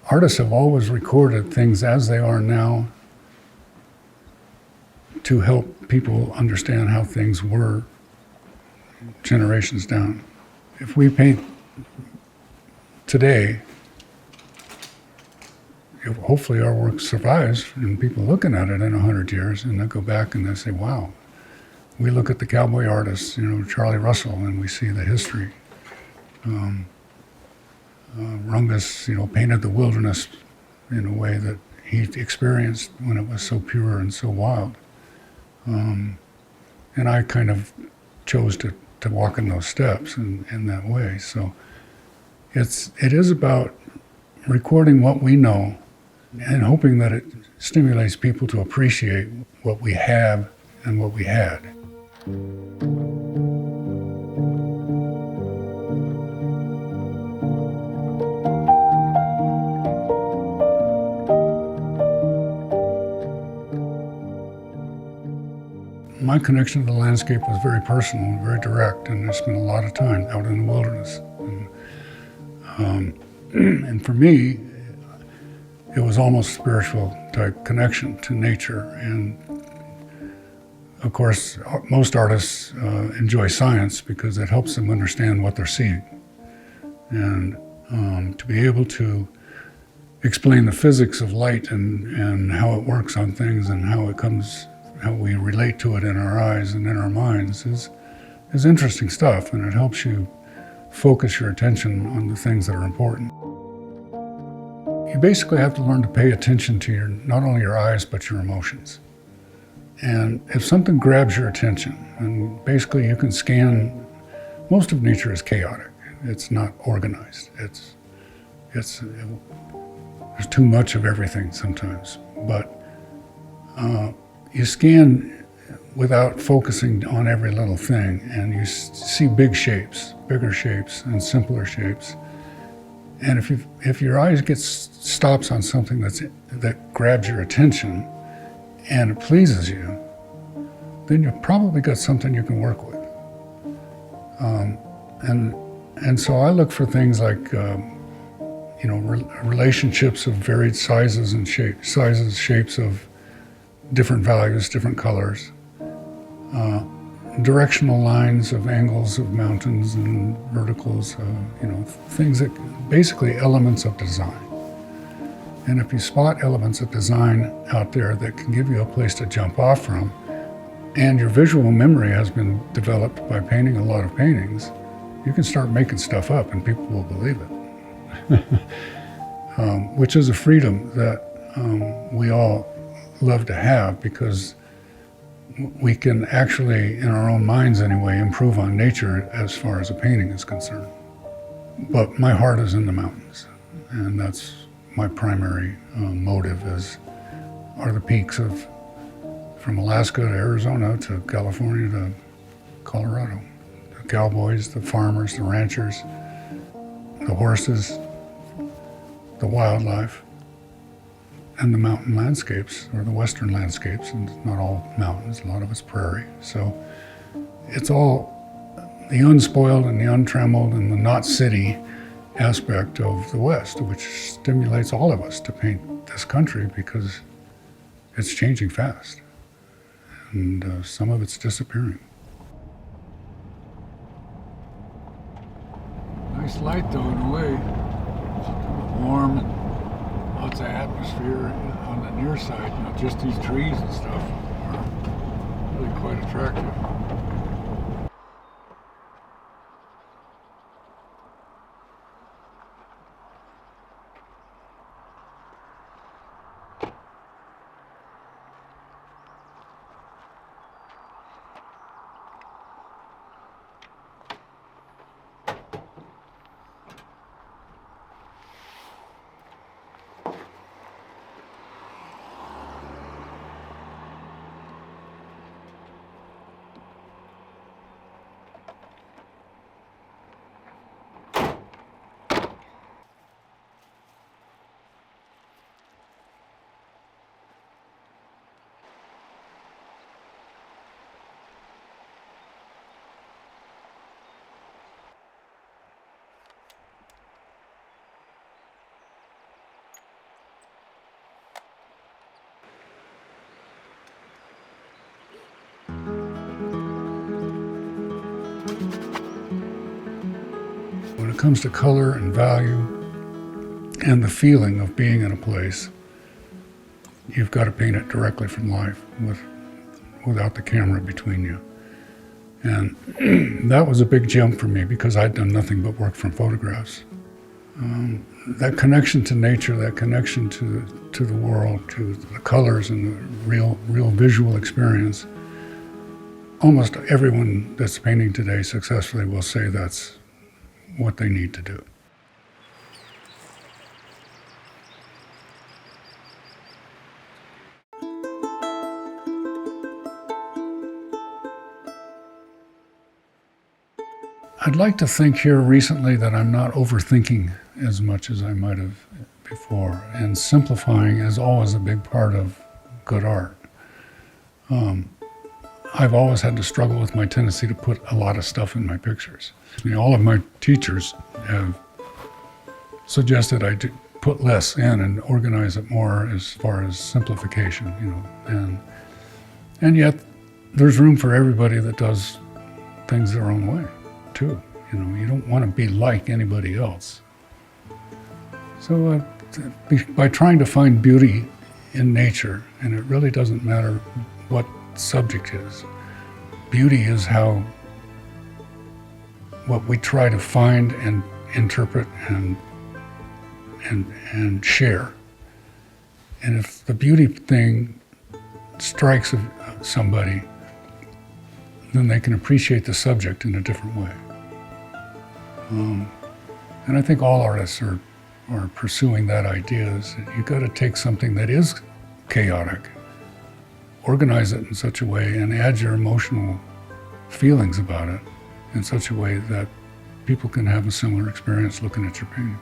artists have always recorded things as they are now to help people understand how things were generations down. If we paint today, hopefully our work survives and people looking at it in 100 years and they go back and they say, wow, we look at the cowboy artists, Charlie Russell, and we see the history. Rungus, painted the wilderness in a way that he experienced when it was so pure and so wild. And I kind of chose to walk in those steps in that way. So it is about recording what we know and hoping that it stimulates people to appreciate what we have and what we had. My connection to the landscape was very personal and very direct, and I spent a lot of time out in the wilderness. And for me, it was almost spiritual type connection to nature. And of course, most artists enjoy science because it helps them understand what they're seeing. And to be able to explain the physics of light and how it works on things and how we relate to it in our eyes and in our minds is interesting stuff, and it helps you focus your attention on the things that are important. You basically have to learn to pay attention to not only your eyes, but your emotions. And if something grabs your attention, and basically you can scan, most of nature is chaotic. It's not organized. There's too much of everything sometimes, but you scan without focusing on every little thing, and you see big shapes, bigger shapes, and simpler shapes. And if your eyes stops on something that grabs your attention and it pleases you, then you've probably got something you can work with. And so I look for things like relationships of varied sizes and shapes of different values, different colors, directional lines of angles of mountains and verticals, things that basically elements of design. And if you spot elements of design out there that can give you a place to jump off from, and your visual memory has been developed by painting a lot of paintings, you can start making stuff up and people will believe it. Which is a freedom that we all love to have, because we can actually, in our own minds anyway, improve on nature as far as a painting is concerned. But my heart is in the mountains, and that's my primary motive are the peaks from Alaska to Arizona to California to Colorado. The cowboys, the farmers, the ranchers, the horses, the wildlife, and the mountain landscapes, or the western landscapes, and it's not all mountains, a lot of it's prairie. So it's all the unspoiled and the untrammeled and the not city aspect of the West, which stimulates all of us to paint this country because it's changing fast, and some of it's disappearing. Nice light though, in a way. It's kind of warm and lots of atmosphere on the near side, just these trees and stuff are really quite attractive. comes to color and value and the feeling of being in a place, you've got to paint it directly from life without the camera between you. And that was a big jump for me because I'd done nothing but work from photographs. That connection to nature, that connection to the world, to the colors and the real visual experience, almost everyone that's painting today successfully will say that's what they need to do. I'd like to think here recently that I'm not overthinking as much as I might have before, and simplifying is always a big part of good art. I've always had to struggle with my tendency to put a lot of stuff in my pictures. All of my teachers have suggested I put less in and organize it more as far as simplification, and yet there's room for everybody that does things their own way too. You don't want to be like anybody else. So by trying to find beauty in nature, and it really doesn't matter what subject is, beauty is what we try to find and interpret and share. And if the beauty thing strikes somebody, then they can appreciate the subject in a different way. And I think all artists are pursuing that idea. Is that you've got to take something that is chaotic, organize it in such a way, and add your emotional feelings about it in such a way that people can have a similar experience looking at your painting.